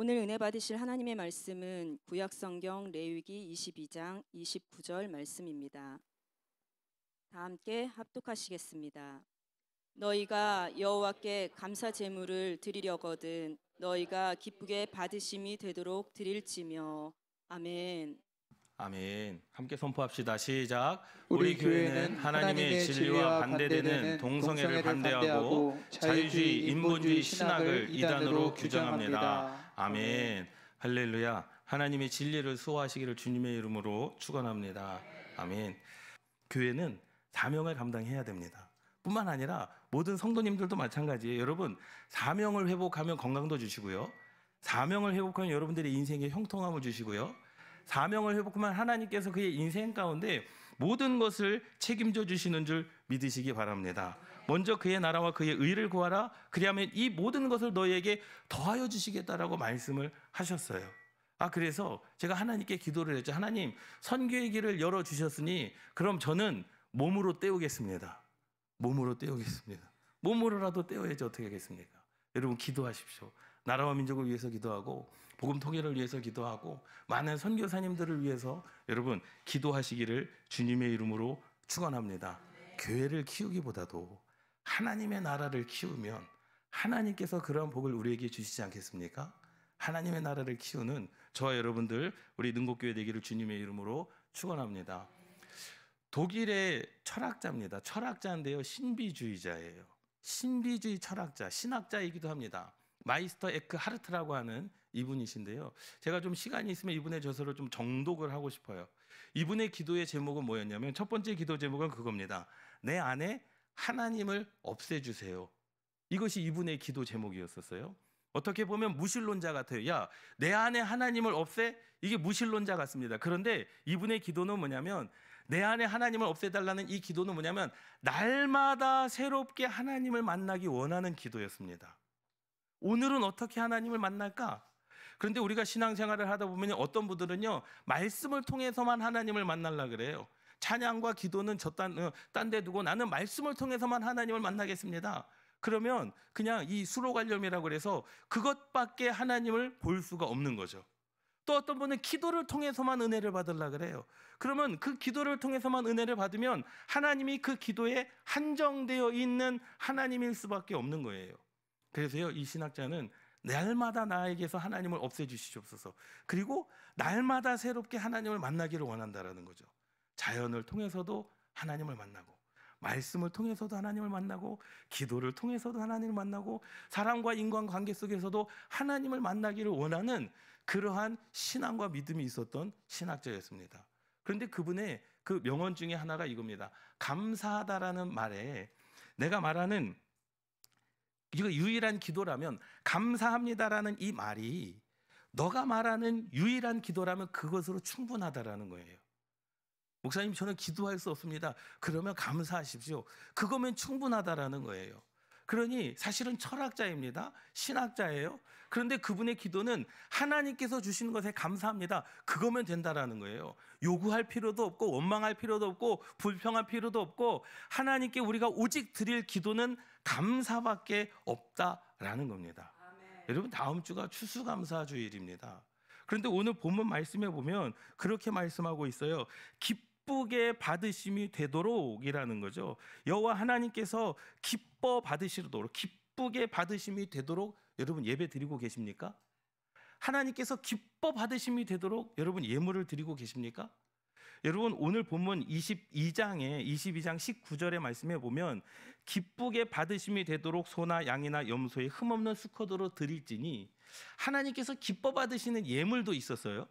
오늘 은혜 받으실 하나님의 말씀은 구약성경 레위기 22장 29절 말씀입니다. 다 함께 합독하시겠습니다. 너희가 여호와께 감사 제물을 드리려거든 너희가 기쁘게 받으심이 되도록 드릴지며. 아멘. 아멘. 함께 선포합시다. 시작. 우리 교회는 하나님의 진리와 반대되는 동성애를 반대하고 자유주의, 인본주의 신학을 이단으로 규정합니다. 아멘. 할렐루야. 하나님의 진리를 수호하시기를 주님의 이름으로 축원합니다. 아멘. 교회는 사명을 감당해야 됩니다. 뿐만 아니라 모든 성도님들도 마찬가지예요. 여러분, 사명을 회복하면 건강도 주시고요. 사명을 회복하면 여러분들의 인생에 형통함을 주시고요. 사명을 회복하면 하나님께서 그의 인생 가운데 모든 것을 책임져 주시는 줄 믿으시기 바랍니다. 먼저 그의 나라와 그의 의를 구하라. 그리하면 이 모든 것을 너희에게 더하여 주시겠다라고 말씀을 하셨어요. 그래서 제가 하나님께 기도를 했죠. 하나님, 선교의 길을 열어주셨으니 그럼 저는 몸으로 때우겠습니다. 몸으로 때우겠습니다. 몸으로라도 때워야지 어떻게 하겠습니까? 여러분 기도하십시오. 나라와 민족을 위해서 기도하고 복음 통일을 위해서 기도하고 많은 선교사님들을 위해서 여러분 기도하시기를 주님의 이름으로 축원합니다. 교회를 키우기보다도 하나님의 나라를 키우면 하나님께서 그러한 복을 우리에게 주시지 않겠습니까? 하나님의 나라를 키우는 저와 여러분들 우리 능곡교회 되기를 주님의 이름으로 축원합니다. 독일의 철학자입니다. 철학자인데요, 신비주의자예요. 신비주의 철학자, 신학자이기도 합니다. 마이스터 에크 하르트라고 하는 이분이신데요. 제가 좀 시간이 있으면 이분의 저서를 좀 정독을 하고 싶어요. 이분의 기도의 제목은 뭐였냐면 첫 번째 기도 제목은 그겁니다. 내 안에 하나님을 없애주세요. 이것이 이분의 기도 제목이었었어요. 어떻게 보면 무신론자 같아요. 야, 내 안에 하나님을 없애? 이게 무신론자 같습니다. 그런데 이분의 기도는 뭐냐면 내 안에 하나님을 없애달라는 이 기도는 뭐냐면 날마다 새롭게 하나님을 만나기 원하는 기도였습니다. 오늘은 어떻게 하나님을 만날까? 그런데 우리가 신앙생활을 하다 보면 어떤 분들은요, 말씀을 통해서만 하나님을 만나려고 그래요. 찬양과 기도는 딴 데 두고 나는 말씀을 통해서만 하나님을 만나겠습니다. 그러면 그냥 이 수로관념이라고 그래서 그것밖에 하나님을 볼 수가 없는 거죠. 또 어떤 분은 기도를 통해서만 은혜를 받으려고 그래요. 그러면 그 기도를 통해서만 은혜를 받으면 하나님이 그 기도에 한정되어 있는 하나님일 수밖에 없는 거예요. 그래서요, 이 신학자는 날마다 나에게서 하나님을 없애주시옵소서. 그리고 날마다 새롭게 하나님을 만나기를 원한다라는 거죠. 자연을 통해서도 하나님을 만나고, 말씀을 통해서도 하나님을 만나고, 기도를 통해서도 하나님을 만나고, 사람과 인간관계 속에서도 하나님을 만나기를 원하는 그러한 신앙과 믿음이 있었던 신학자였습니다. 그런데 그분의 그 명언 중에 하나가 이겁니다. 감사하다라는 말에 내가 말하는 이거 유일한 기도라면 감사합니다라는 이 말이 너가 말하는 유일한 기도라면 그것으로 충분하다라는 거예요. 목사님, 저는 기도할 수 없습니다. 그러면 감사하십시오. 그거면 충분하다라는 거예요. 그러니 사실은 철학자입니다. 신학자예요. 그런데 그분의 기도는 하나님께서 주시는 것에 감사합니다. 그거면 된다라는 거예요. 요구할 필요도 없고 원망할 필요도 없고 불평할 필요도 없고 하나님께 우리가 오직 드릴 기도는 감사밖에 없다라는 겁니다. 아멘. 여러분, 다음 주가 추수감사주일입니다. 그런데 오늘 본문 말씀에 보면 그렇게 말씀하고 있어요. 기쁘게 받으심이 되도록이라는 거죠. 여호와 하나님께서 기뻐 받으시도록, 기쁘게 받으심이 되도록 여러분 예배 드리고 계십니까? 하나님께서 기뻐 받으심이 되도록 여러분 예물을 드리고 계십니까? 여러분, 오늘 본문 22장 19절의 말씀에 보면 기쁘게 받으심이 되도록 소나 양이나 염소의 흠없는 수컷으로 드릴지니, 하나님께서 기뻐 받으시는 예물도 있었어요.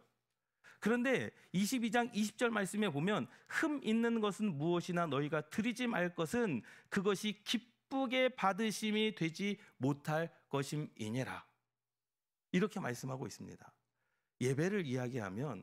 그런데 22장 20절 말씀에 보면 흠 있는 것은 무엇이나 너희가 드리지 말 것은 그것이 기쁘게 받으심이 되지 못할 것임이니라. 이렇게 말씀하고 있습니다. 예배를 이야기하면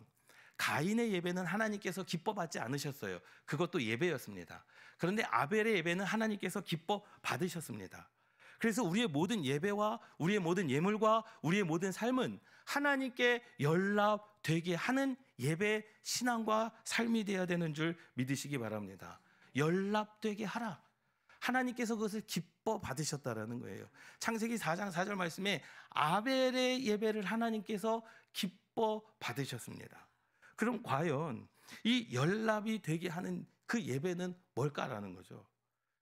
가인의 예배는 하나님께서 기뻐 받지 않으셨어요. 그것도 예배였습니다. 그런데 아벨의 예배는 하나님께서 기뻐 받으셨습니다. 그래서 우리의 모든 예배와 우리의 모든 예물과 우리의 모든 삶은 하나님께 연락되게 하는 예배, 신앙과 삶이 되어야 되는 줄 믿으시기 바랍니다. 연락되게 하라. 하나님께서 그것을 기뻐 받으셨다라는 거예요. 창세기 4장 4절 말씀에 아벨의 예배를 하나님께서 기뻐 받으셨습니다. 그럼 과연 이 연합이 되게 하는 그 예배는 뭘까라는 거죠.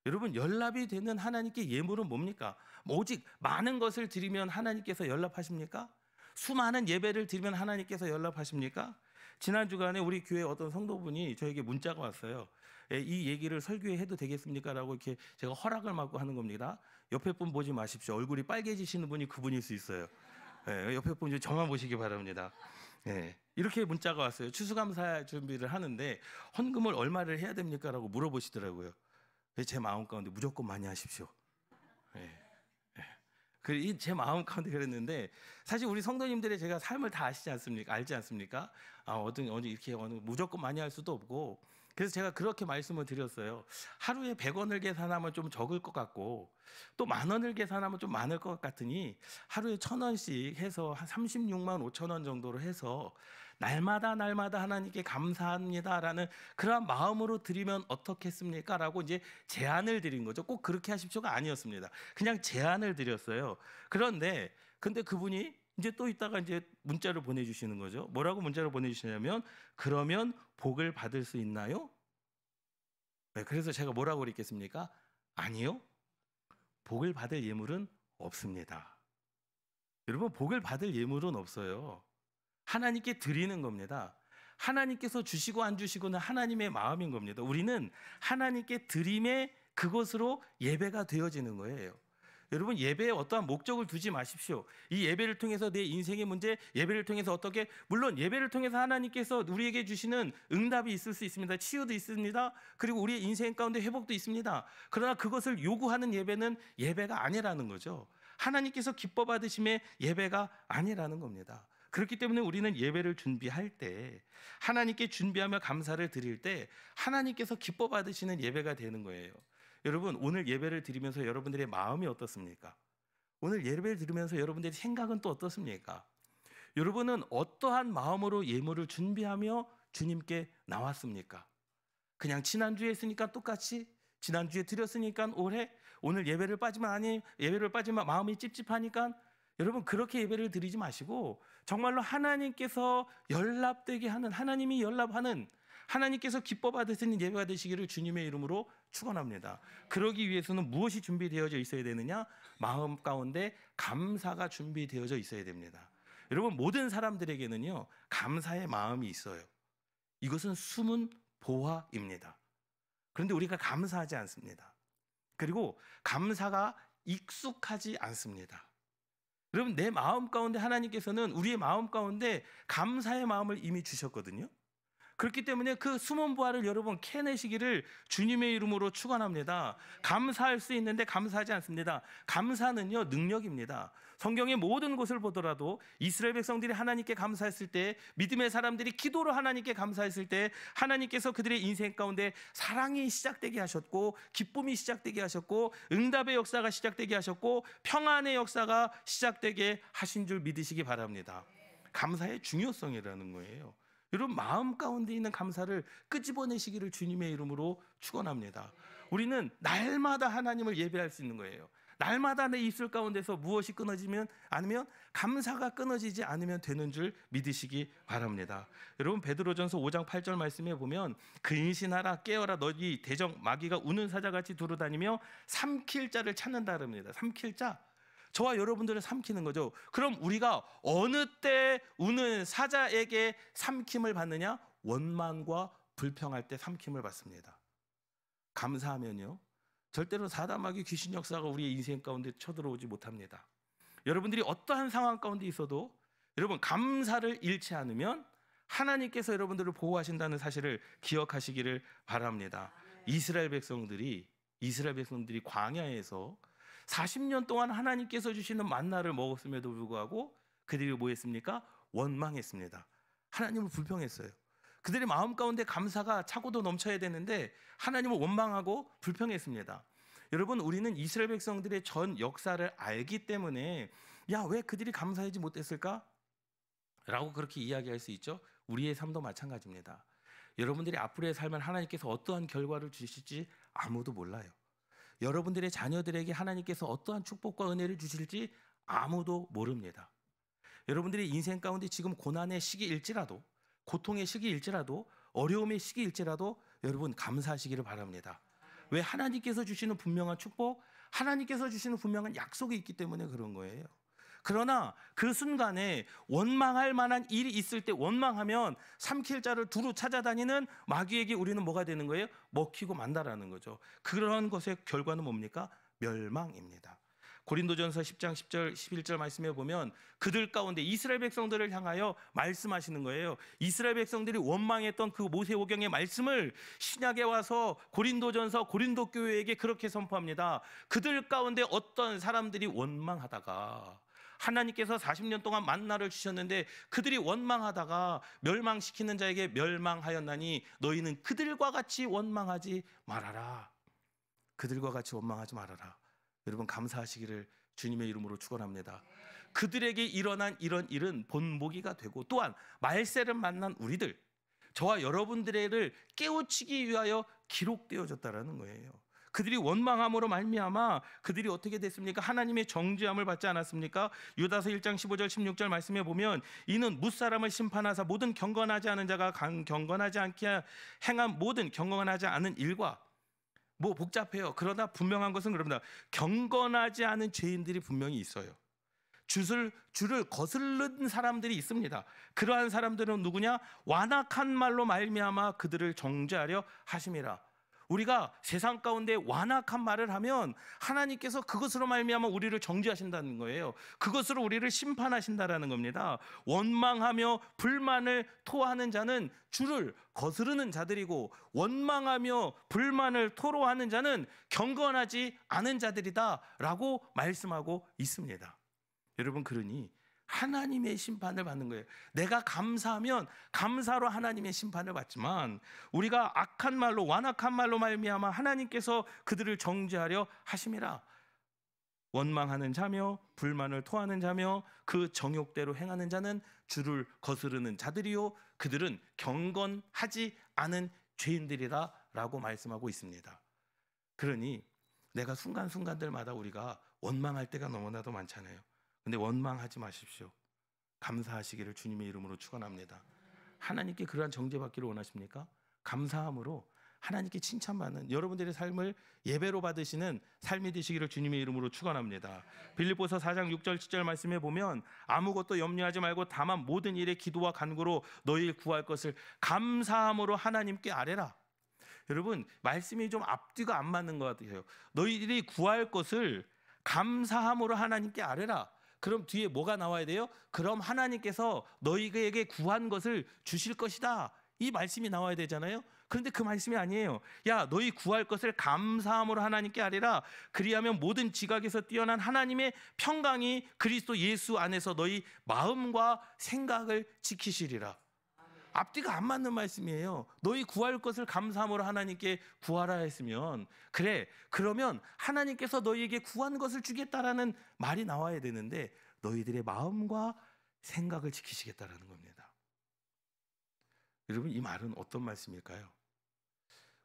여러분, 연합이 되는 하나님께 예물은 뭡니까? 오직 많은 것을 드리면 하나님께서 연합하십니까? 수많은 예배를 드리면 하나님께서 연합하십니까? 지난 주간에 우리 교회 어떤 성도분이 저에게 문자가 왔어요. 이 얘기를 설교에 해도 되겠습니까? 라고 이렇게 제가 허락을 받고 하는 겁니다. 옆에 분 보지 마십시오. 얼굴이 빨개지시는 분이 그분일 수 있어요. 옆에 분 저만 보시기 바랍니다. 이렇게 문자가 왔어요. 추수감사 준비를 하는데 헌금을 얼마를 해야 됩니까? 라고 물어보시더라고요. 제 마음 가운데 무조건 많이 하십시오. 제 마음 가운데 그랬는데, 사실 우리 성도님들의 제가 삶을 다 아시지 않습니까? 알지 않습니까? 어디 이렇게 무조건 많이 할 수도 없고, 그래서 제가 그렇게 말씀을 드렸어요. 하루에 100원을 계산하면 좀 적을 것 같고, 또 10,000원을 계산하면 좀 많을 것 같으니 하루에 1,000원씩 해서 한 36만 5천 원 정도로 해서 날마다 하나님께 감사합니다라는 그러한 마음으로 드리면 어떻겠습니까? 라고 이제 제안을 드린 거죠. 꼭 그렇게 하십시오가 아니었습니다. 그냥 제안을 드렸어요. 근데 그분이 이제 또 있다가 이제 문자를 보내주시는 거죠. 뭐라고 문자를 보내주시냐면, 그러면 복을 받을 수 있나요? 그래서 제가 뭐라고 그랬겠습니까? 아니요. 복을 받을 예물은 없습니다. 여러분, 복을 받을 예물은 없어요. 하나님께 드리는 겁니다. 하나님께서 주시고 안 주시고는 하나님의 마음인 겁니다. 우리는 하나님께 드림의 그것으로 예배가 되어지는 거예요. 여러분, 예배에 어떠한 목적을 두지 마십시오. 이 예배를 통해서 내 인생의 문제, 예배를 통해서 어떻게, 물론 예배를 통해서 하나님께서 우리에게 주시는 응답이 있을 수 있습니다. 치유도 있습니다. 그리고 우리의 인생 가운데 회복도 있습니다. 그러나 그것을 요구하는 예배는 예배가 아니라는 거죠. 하나님께서 기뻐 받으심의 예배가 아니라는 겁니다. 그렇기 때문에 우리는 예배를 준비할 때, 하나님께 준비하며 감사를 드릴 때 하나님께서 기뻐 받으시는 예배가 되는 거예요. 여러분, 오늘 예배를 드리면서 여러분들의 마음이 어떻습니까? 오늘 예배를 드리면서 여러분들의 생각은 또 어떻습니까? 여러분은 어떠한 마음으로 예물을 준비하며 주님께 나왔습니까? 그냥 지난주에 했으니까 똑같이, 지난주에 드렸으니까 오늘 예배를 빠지면 마음이 찝찝하니까, 여러분, 그렇게 예배를 드리지 마시고 정말로 하나님께서 연합되게 하는, 하나님이 연합하는, 하나님께서 기뻐 받으시는 예배가 되시기를 주님의 이름으로 축원합니다. 그러기 위해서는 무엇이 준비되어져 있어야 되느냐? 마음 가운데 감사가 준비되어져 있어야 됩니다. 여러분, 모든 사람들에게는요, 감사의 마음이 있어요. 이것은 숨은 보화입니다. 그런데 우리가 감사하지 않습니다. 그리고 감사가 익숙하지 않습니다. 여러분, 내 마음 가운데 하나님께서는 우리의 마음 가운데 감사의 마음을 이미 주셨거든요. 그렇기 때문에 그 숨은 보화를 여러분 캐내시기를 주님의 이름으로 축원합니다. 감사할 수 있는데 감사하지 않습니다. 감사는요, 능력입니다. 성경의 모든 곳을 보더라도 이스라엘 백성들이 하나님께 감사했을 때, 믿음의 사람들이 기도로 하나님께 감사했을 때 하나님께서 그들의 인생 가운데 사랑이 시작되게 하셨고, 기쁨이 시작되게 하셨고, 응답의 역사가 시작되게 하셨고, 평안의 역사가 시작되게 하신 줄 믿으시기 바랍니다. 감사의 중요성이라는 거예요. 여러분, 마음 가운데 있는 감사를 끄집어내시기를 주님의 이름으로 축원합니다. 우리는 날마다 하나님을 예배할 수 있는 거예요. 날마다 내 입술 가운데서 무엇이 끊어지면, 아니면 감사가 끊어지지 않으면 되는 줄 믿으시기 바랍니다. 여러분, 베드로전서 5장 8절 말씀에 보면, 근신하라, 깨어라, 너희 대적 마귀가 우는 사자같이 두루다니며 삼킬 자를 찾는다 그럽니다. 삼킬 자, 저와 여러분들을 삼키는 거죠. 그럼 우리가 어느 때 우는 사자에게 삼킴을 받느냐? 원망과 불평할 때 삼킴을 받습니다. 감사하면요, 절대로 사단마귀 귀신 역사가 우리의 인생 가운데 쳐들어오지 못합니다. 여러분들이 어떠한 상황 가운데 있어도 여러분, 감사를 잃지 않으면 하나님께서 여러분들을 보호하신다는 사실을 기억하시기를 바랍니다. 이스라엘 백성들이 광야에서 40년 동안 하나님께서 주시는 만나를 먹었음에도 불구하고 그들이 뭐 했습니까? 원망했습니다. 하나님을 불평했어요. 그들의 마음 가운데 감사가 차고도 넘쳐야 되는데 하나님을 원망하고 불평했습니다. 여러분, 우리는 이스라엘 백성들의 전 역사를 알기 때문에 왜 그들이 감사하지 못했을까? 라고 그렇게 이야기할 수 있죠. 우리의 삶도 마찬가지입니다. 여러분들이 앞으로의 삶을 하나님께서 어떠한 결과를 주실지 아무도 몰라요. 여러분들의 자녀들에게 하나님께서 어떠한 축복과 은혜를 주실지 아무도 모릅니다. 여러분들의 인생 가운데 지금 고난의 시기일지라도, 고통의 시기일지라도, 어려움의 시기일지라도 여러분 감사하시기를 바랍니다. 왜? 하나님께서 주시는 분명한 축복, 하나님께서 주시는 분명한 약속이 있기 때문에 그런 거예요. 그러나 그 순간에 원망할 만한 일이 있을 때 원망하면 삼킬 자를 두루 찾아다니는 마귀에게 우리는 뭐가 되는 거예요? 먹히고 만다라는 거죠. 그런 것의 결과는 뭡니까? 멸망입니다. 고린도전서 10장 10절 11절 말씀해 보면 그들 가운데 이스라엘 백성들을 향하여 말씀하시는 거예요. 이스라엘 백성들이 원망했던 그 모세오경의 말씀을 신약에 와서 고린도전서 고린도 교회에게 그렇게 선포합니다. 그들 가운데 어떤 사람들이 원망하다가 하나님께서 40년 동안 만나를 주셨는데 그들이 원망하다가 멸망시키는 자에게 멸망하였나니 너희는 그들과 같이 원망하지 말아라. 그들과 같이 원망하지 말아라. 여러분 감사하시기를 주님의 이름으로 축원합니다. 그들에게 일어난 이런 일은 본보기가 되고 또한 말세를 만난 우리들, 저와 여러분들을 깨우치기 위하여 기록되어졌다라는 거예요. 그들이 원망함으로 말미암아 그들이 어떻게 됐습니까? 하나님의 정죄함을 받지 않았습니까? 유다서 1장 15절 16절 말씀해 보면 이는 무사람을 심판하사 모든 경건하지 않은 자가 경건하지 않게 행한 모든 경건하지 않은 일과 뭐 복잡해요. 그러나 분명한 것은 그럽니다. 경건하지 않은 죄인들이 분명히 있어요. 주를 거스르는 사람들이 있습니다. 그러한 사람들은 누구냐? 완악한 말로 말미암아 그들을 정죄하려 하심이라. 우리가 세상 가운데 완악한 말을 하면 하나님께서 그것으로 말미암아 우리를 정죄하신다는 거예요. 그것으로 우리를 심판하신다라는 겁니다. 원망하며 불만을 토하는 자는 주를 거스르는 자들이고 원망하며 불만을 토로하는 자는 경건하지 않은 자들이다라고 말씀하고 있습니다. 여러분 그러니 하나님의 심판을 받는 거예요. 내가 감사하면 감사로 하나님의 심판을 받지만 우리가 악한 말로 완악한 말로 말미암아 하나님께서 그들을 정죄하려 하심이라. 원망하는 자며 불만을 토하는 자며 그 정욕대로 행하는 자는 주를 거스르는 자들이요 그들은 경건하지 않은 죄인들이라 라고 말씀하고 있습니다. 그러니 내가 순간순간들마다 우리가 원망할 때가 너무나도 많잖아요. 근데 원망하지 마십시오. 감사하시기를 주님의 이름으로 축원합니다. 하나님께 그러한 정죄받기를 원하십니까? 감사함으로 하나님께 칭찬받는 여러분들의 삶을 예배로 받으시는 삶이 되시기를 주님의 이름으로 축원합니다. 빌립보서 4장 6절 7절 말씀에 보면 아무것도 염려하지 말고 다만 모든 일에 기도와 간구로 너희를 구할 것을 감사함으로 하나님께 아뢰라. 여러분 말씀이 좀 앞뒤가 안 맞는 것 같아요. 너희들이 구할 것을 감사함으로 하나님께 아뢰라. 그럼 뒤에 뭐가 나와야 돼요? 그럼 하나님께서 너희에게 구한 것을 주실 것이다. 이 말씀이 나와야 되잖아요. 그런데 그 말씀이 아니에요. 야, 너희 구할 것을 감사함으로 하나님께 아뢰라. 그리하면 모든 지각에서 뛰어난 하나님의 평강이 그리스도 예수 안에서 너희 마음과 생각을 지키시리라. 앞뒤가 안 맞는 말씀이에요. 너희 구할 것을 감사함으로 하나님께 구하라 했으면 그래 그러면 하나님께서 너희에게 구한 것을 주겠다라는 말이 나와야 되는데 너희들의 마음과 생각을 지키시겠다라는 겁니다. 여러분 이 말은 어떤 말씀일까요?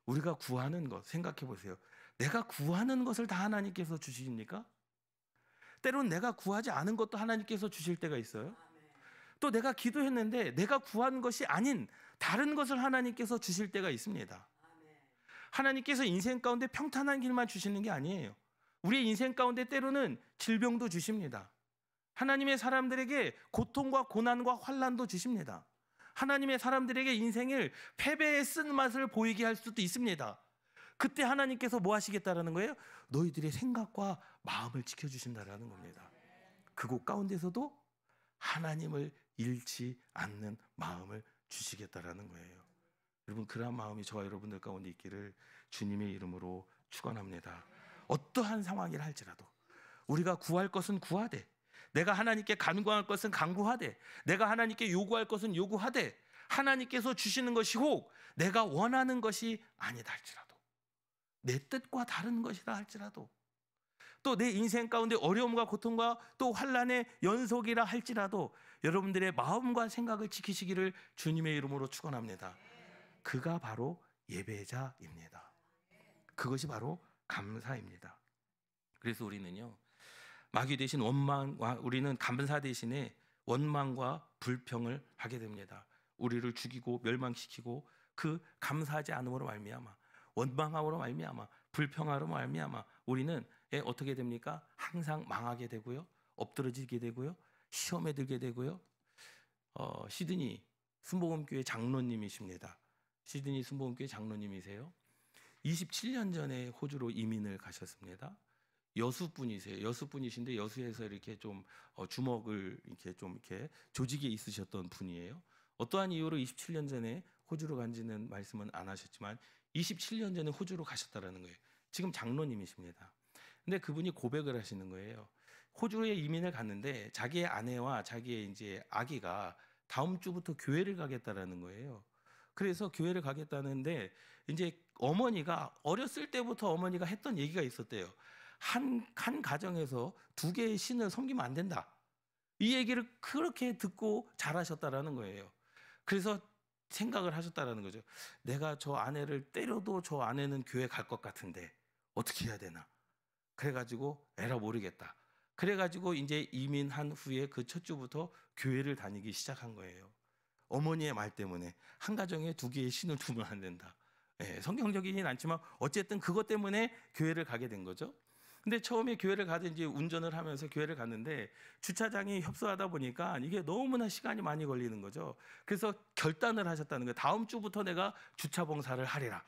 우리가 구하는 것 생각해 보세요. 내가 구하는 것을 다 하나님께서 주십니까? 때로는 내가 구하지 않은 것도 하나님께서 주실 때가 있어요. 또 내가 기도했는데 내가 구한 것이 아닌 다른 것을 하나님께서 주실 때가 있습니다. 하나님께서 인생 가운데 평탄한 길만 주시는 게 아니에요. 우리의 인생 가운데 때로는 질병도 주십니다. 하나님의 사람들에게 고통과 고난과 환난도 주십니다. 하나님의 사람들에게 인생을 패배의 쓴맛을 보이게 할 수도 있습니다. 그때 하나님께서 뭐 하시겠다라는 거예요? 너희들의 생각과 마음을 지켜주신다라는 겁니다. 그곳 가운데서도 하나님을 잃지 않는 마음을 주시겠다라는 거예요. 여러분 그러한 마음이 저와 여러분들 가운데 있기를 주님의 이름으로 축원합니다. 어떠한 상황이라 할지라도 우리가 구할 것은 구하되 내가 하나님께 간구할 것은 간구하되 내가 하나님께 요구할 것은 요구하되 하나님께서 주시는 것이 혹 내가 원하는 것이 아니다 할지라도 내 뜻과 다른 것이라 할지라도 또 내 인생 가운데 어려움과 고통과 또 환난의 연속이라 할지라도 여러분들의 마음과 생각을 지키시기를 주님의 이름으로 축원합니다. 그가 바로 예배자입니다. 그것이 바로 감사입니다. 그래서 우리는요, 마귀 대신 원망과, 우리는 감사 대신에 원망과 불평을 하게 됩니다. 우리를 죽이고 멸망시키고 그 감사하지 않음으로 말미암아, 원망함으로 말미암아, 불평함으로 말미암아 우리는 어떻게 됩니까? 항상 망하게 되고요, 엎드러지게 되고요, 시험에 들게 되고요. 시드니 순복음교회 장로님이십니다. 시드니 순복음교회 장로님이세요. 27년 전에 호주로 이민을 가셨습니다. 여수분이세요. 여수분이신데 여수에서 이렇게 좀 주먹을 이렇게 좀 이렇게 조직에 있으셨던 분이에요. 어떠한 이유로 27년 전에 호주로 간지는 말씀은 안 하셨지만 27년 전에 호주로 가셨다라는 거예요. 지금 장로님이십니다. 근데 그분이 고백을 하시는 거예요. 호주에 이민을 갔는데 자기의 아내와 자기의 이제 아기가 다음 주부터 교회를 가겠다라는 거예요. 그래서 교회를 가겠다는데 이제 어머니가 어렸을 때부터 어머니가 했던 얘기가 있었대요. 한 가정에서 두 개의 신을 섬기면 안 된다. 이 얘기를 그렇게 듣고 자라셨다라는 거예요. 그래서 생각을 하셨다라는 거죠. 내가 저 아내를 때려도 저 아내는 교회 갈 것 같은데 어떻게 해야 되나? 그래가지고 에라 모르겠다. 그래가지고 이제 이민한 후에 그 첫 주부터 교회를 다니기 시작한 거예요. 어머니의 말 때문에 한 가정에 두 개의 신을 두면 안 된다. 성경적이진 않지만 어쨌든 그것 때문에 교회를 가게 된 거죠. 근데 처음에 교회를 가든지 운전을 하면서 교회를 갔는데 주차장이 협소하다 보니까 이게 너무나 시간이 많이 걸리는 거죠. 그래서 결단을 하셨다는 거예요. 다음 주부터 내가 주차 봉사를 하리라.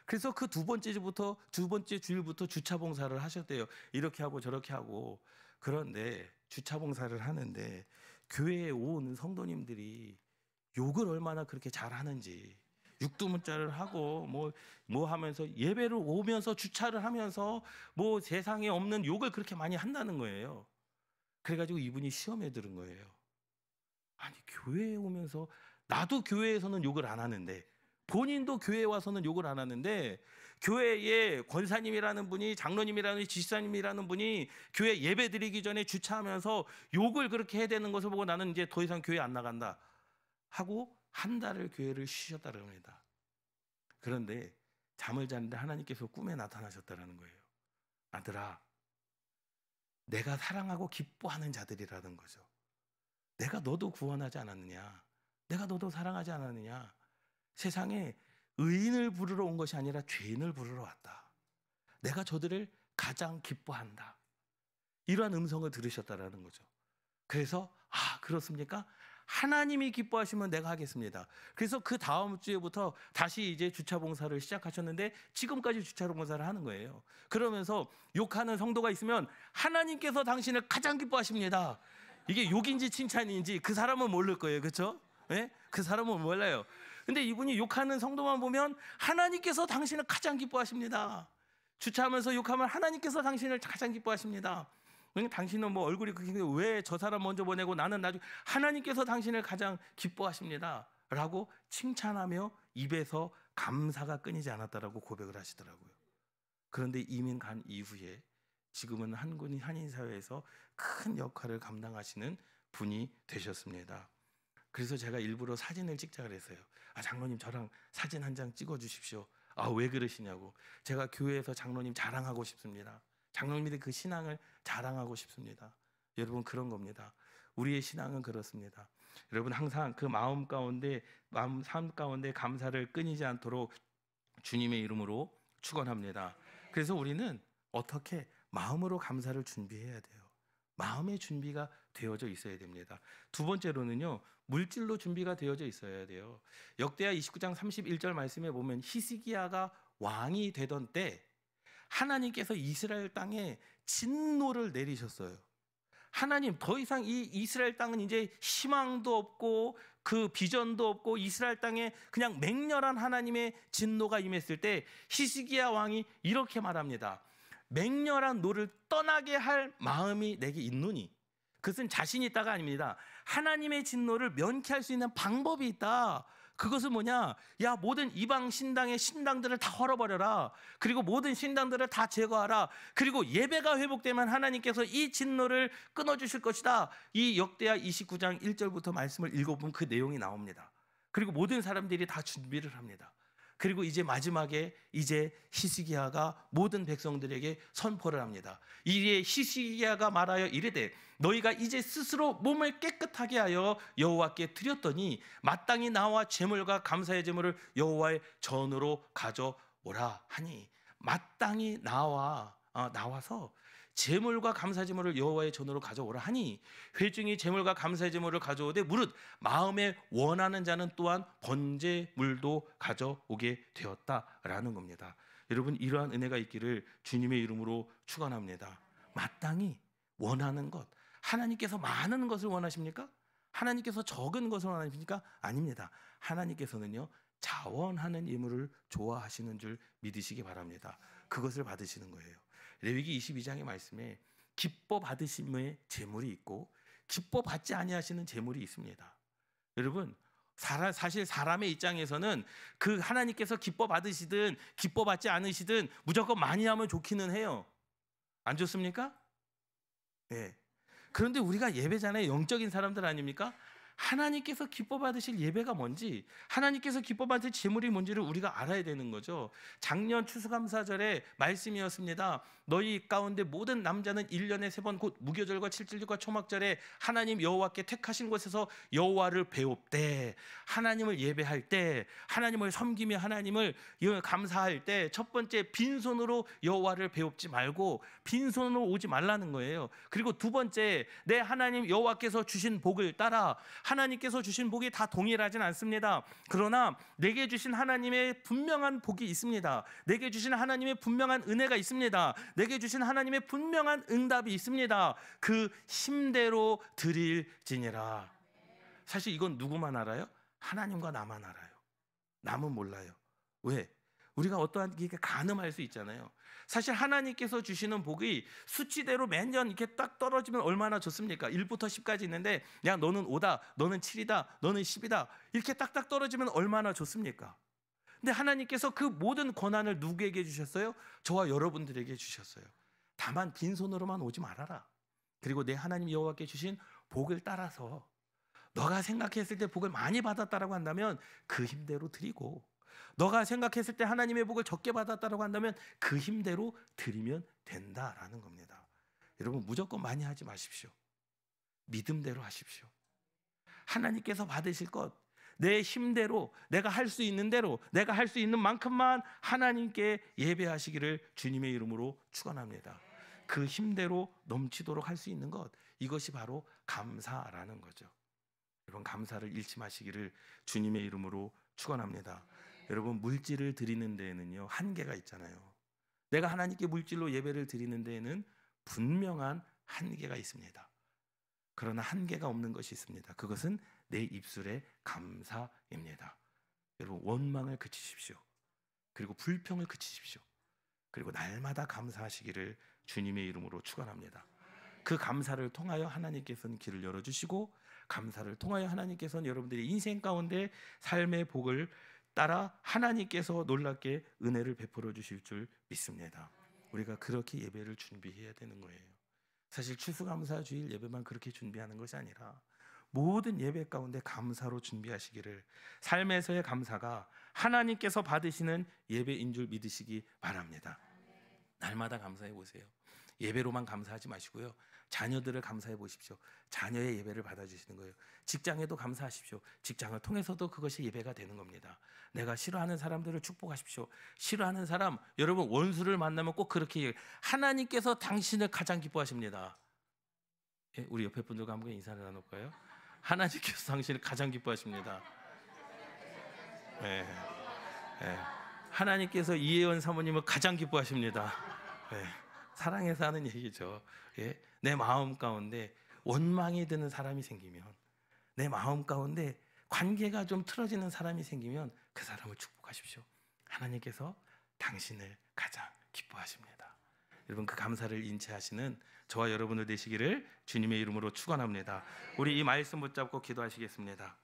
그래서 그 두 번째 주일부터 주차 봉사를 하셨대요. 이렇게 하고 저렇게 하고. 그런데 주차 봉사를 하는데 교회에 온 성도님들이 욕을 얼마나 그렇게 잘하는지, 육두문자를 하고 뭐 하면서 예배를 오면서 주차를 하면서 뭐 세상에 없는 욕을 그렇게 많이 한다는 거예요. 그래가지고 이분이 시험에 들은 거예요. 아니, 교회에 오면서 나도 교회에서는 욕을 안 하는데, 본인도 교회에 와서는 욕을 안 하는데, 교회에 권사님이라는 분이, 장로님이라는 분이, 지사님이라는 분이 교회 예배 드리기 전에 주차하면서 욕을 그렇게 해야 되는 것을 보고 나는 이제 더 이상 교회 안 나간다 하고 한 달을 교회를 쉬셨다고 합니다. 그런데 잠을 자는데 하나님께서 꿈에 나타나셨다는 거예요. 아들아, 내가 사랑하고 기뻐하는 자들이라는 거죠. 내가 너도 구원하지 않았느냐? 내가 너도 사랑하지 않았느냐? 세상에 의인을 부르러 온 것이 아니라 죄인을 부르러 왔다. 내가 저들을 가장 기뻐한다. 이러한 음성을 들으셨다라는 거죠. 그래서 그렇습니까? 하나님이 기뻐하시면 내가 하겠습니다. 그래서 그 다음 주에부터 다시 이제 주차 봉사를 시작하셨는데 지금까지 주차 봉사를 하는 거예요. 그러면서 욕하는 성도가 있으면 하나님께서 당신을 가장 기뻐하십니다. 이게 욕인지 칭찬인지 그 사람은 모를 거예요. 그렇죠? 네? 그 사람은 몰라요. 근데 이분이 욕하는 성도만 보면 하나님께서 당신을 가장 기뻐하십니다. 주차하면서 욕하면 하나님께서 당신을 가장 기뻐하십니다. 당신은 뭐 얼굴이 그렇게 왜 저 사람 먼저 보내고 나는 나중에 하나님께서 당신을 가장 기뻐하십니다 라고 칭찬하며 입에서 감사가 끊이지 않았다라고 고백을 하시더라고요. 그런데 이민 간 이후에 지금은 한인 사회에서 큰 역할을 감당하시는 분이 되셨습니다. 그래서 제가 일부러 사진을 찍자 그랬어요. 장로님 저랑 사진 한 장 찍어 주십시오. 왜 그러시냐고. 제가 교회에서 장로님 자랑하고 싶습니다. 장로님들의 그 신앙을 자랑하고 싶습니다. 여러분, 그런 겁니다. 우리의 신앙은 그렇습니다. 여러분, 항상 그 삶 가운데 감사를 끊이지 않도록 주님의 이름으로 축원합니다. 그래서 우리는 어떻게 마음으로 감사를 준비해야 돼요. 마음의 준비가 되어져 있어야 됩니다. 두 번째로는요, 물질로 준비가 되어져 있어야 돼요. 역대하 29장 31절 말씀에 보면 히스기야가 왕이 되던 때 하나님께서 이스라엘 땅에 진노를 내리셨어요. 하나님, 더 이상 이 이스라엘 땅은 이제 희망도 없고 그 비전도 없고 이스라엘 땅에 그냥 맹렬한 하나님의 진노가 임했을 때 히스기야 왕이 이렇게 말합니다. 맹렬한 노를 떠나게 할 마음이 내게 있노니, 그것은 자신이 있다가 아닙니다. 하나님의 진노를 면케할 수 있는 방법이 있다. 그것은 뭐냐? 모든 이방 신당들을 다 헐어버려라. 그리고 모든 신당들을 다 제거하라. 그리고 예배가 회복되면 하나님께서 이 진노를 끊어주실 것이다. 이 역대하 29장 1절부터 말씀을 읽어보면 그 내용이 나옵니다. 그리고 모든 사람들이 다 준비를 합니다. 그리고 이제 마지막에 이제 히스기야가 모든 백성들에게 선포를 합니다. 이에 히스기야가 말하여 이르되 너희가 이제 스스로 몸을 깨끗하게 하여 여호와께 드렸더니 마땅히 나와 제물과 감사의 제물을 여호와의 전으로 가져오라 하니, 마땅히 나와서 제물과 감사 제물을 여호와의 전으로 가져오라 하니, 회중이 제물과 감사의 제물을 가져오되 무릇 마음에 원하는 자는 또한 번제물도 가져오게 되었다라는 겁니다. 여러분, 이러한 은혜가 있기를 주님의 이름으로 축원합니다. 마땅히 원하는 것, 하나님께서 많은 것을 원하십니까? 하나님께서 적은 것을 원하십니까? 아닙니다. 하나님께서는요, 자원하는 예물을 좋아하시는 줄 믿으시기 바랍니다. 그것을 받으시는 거예요. 레위기 22장의 말씀에 기뻐 받으심의 제물이 있고 기뻐 받지 아니하시는 제물이 있습니다. 여러분, 사실 사람의 입장에서는 그 하나님께서 기뻐 받으시든 기뻐 받지 않으시든 무조건 많이 하면 좋기는 해요. 안 좋습니까? 네. 그런데 우리가 예배잖아요. 영적인 사람들 아닙니까? 하나님께서 기뻐 받으실 예배가 뭔지, 하나님께서 기뻐 받으실 제물이 뭔지를 우리가 알아야 되는 거죠. 작년 추수감사절에 말씀이었습니다. 너희 가운데 모든 남자는 1년에 3번 곧 무교절과 칠칠절과 초막절에 하나님 여호와께 택하신 곳에서 여호와를 배웁되, 하나님을 예배할 때, 하나님을 섬기며 하나님을 감사할 때 첫 번째 빈손으로 여호와를 배웁지 말고 빈손으로 오지 말라는 거예요. 그리고 두 번째, 내 하나님 여호와께서 주신 복을 따라, 하나님께서 주신 복이 다 동일하진 않습니다. 그러나 내게 주신 하나님의 분명한 복이 있습니다. 내게 주신 하나님의 분명한 은혜가 있습니다. 내게 주신 하나님의 분명한 응답이 있습니다. 그 힘대로 드릴지니라. 사실 이건 누구만 알아요? 하나님과 나만 알아요. 남은 몰라요. 왜? 우리가 어떠한 게 가늠할 수 있잖아요. 사실 하나님께서 주시는 복이 수치대로 매년 이렇게 딱 떨어지면 얼마나 좋습니까? 1부터 10까지 있는데 야, 너는 5다, 너는 7이다, 너는 10이다 이렇게 딱딱 떨어지면 얼마나 좋습니까? 근데 하나님께서 그 모든 권한을 누구에게 주셨어요? 저와 여러분들에게 주셨어요. 다만 빈손으로만 오지 말아라. 그리고 내 하나님 여호와께 주신 복을 따라서 너가 생각했을 때 복을 많이 받았다라고 한다면 그 힘대로 드리고, 너가 생각했을 때 하나님의 복을 적게 받았다라고 한다면 그 힘대로 드리면 된다라는 겁니다. 여러분, 무조건 많이 하지 마십시오. 믿음대로 하십시오. 하나님께서 받으실 것, 내 힘대로, 내가 할 수 있는 대로, 내가 할 수 있는 만큼만 하나님께 예배하시기를 주님의 이름으로 축원합니다. 그 힘대로 넘치도록 할 수 있는 것, 이것이 바로 감사라는 거죠. 여러분, 감사를 잃지 마시기를 주님의 이름으로 축원합니다. 여러분, 물질을 드리는 데에는요 한계가 있잖아요. 내가 하나님께 물질로 예배를 드리는 데에는 분명한 한계가 있습니다. 그러나 한계가 없는 것이 있습니다. 그것은 내 입술의 감사입니다. 여러분, 원망을 그치십시오. 그리고 불평을 그치십시오. 그리고 날마다 감사하시기를 주님의 이름으로 축원합니다. 그 감사를 통하여 하나님께서는 길을 열어주시고, 감사를 통하여 하나님께서는 여러분들의 인생 가운데 삶의 복을 따라 하나님께서 놀랍게 은혜를 베풀어 주실 줄 믿습니다. 우리가 그렇게 예배를 준비해야 되는 거예요. 사실 추수감사 주일 예배만 그렇게 준비하는 것이 아니라 모든 예배 가운데 감사로 준비하시기를, 삶에서의 감사가 하나님께서 받으시는 예배인 줄 믿으시기 바랍니다. 날마다 감사해 보세요. 예배로만 감사하지 마시고요, 자녀들을 감사해 보십시오. 자녀의 예배를 받아주시는 거예요. 직장에도 감사하십시오. 직장을 통해서도 그것이 예배가 되는 겁니다. 내가 싫어하는 사람들을 축복하십시오. 싫어하는 사람, 여러분 원수를 만나면 꼭 그렇게 하나님께서 당신을 가장 기뻐하십니다. 예, 우리 옆에 분들과 함께 인사를 나눌까요? 하나님께서 당신을 가장 기뻐하십니다. 예, 예. 하나님께서 이혜원 사모님을 가장 기뻐하십니다. 예. 사랑해서 하는 얘기죠. 예? 내 마음 가운데 원망이 드는 사람이 생기면, 내 마음 가운데 관계가 좀 틀어지는 사람이 생기면 그 사람을 축복하십시오. 하나님께서 당신을 가장 기뻐하십니다. 여러분, 그 감사를 인치하시는 저와 여러분들 되시기를 주님의 이름으로 축원합니다. 우리 이 말씀 붙잡고 기도하시겠습니다.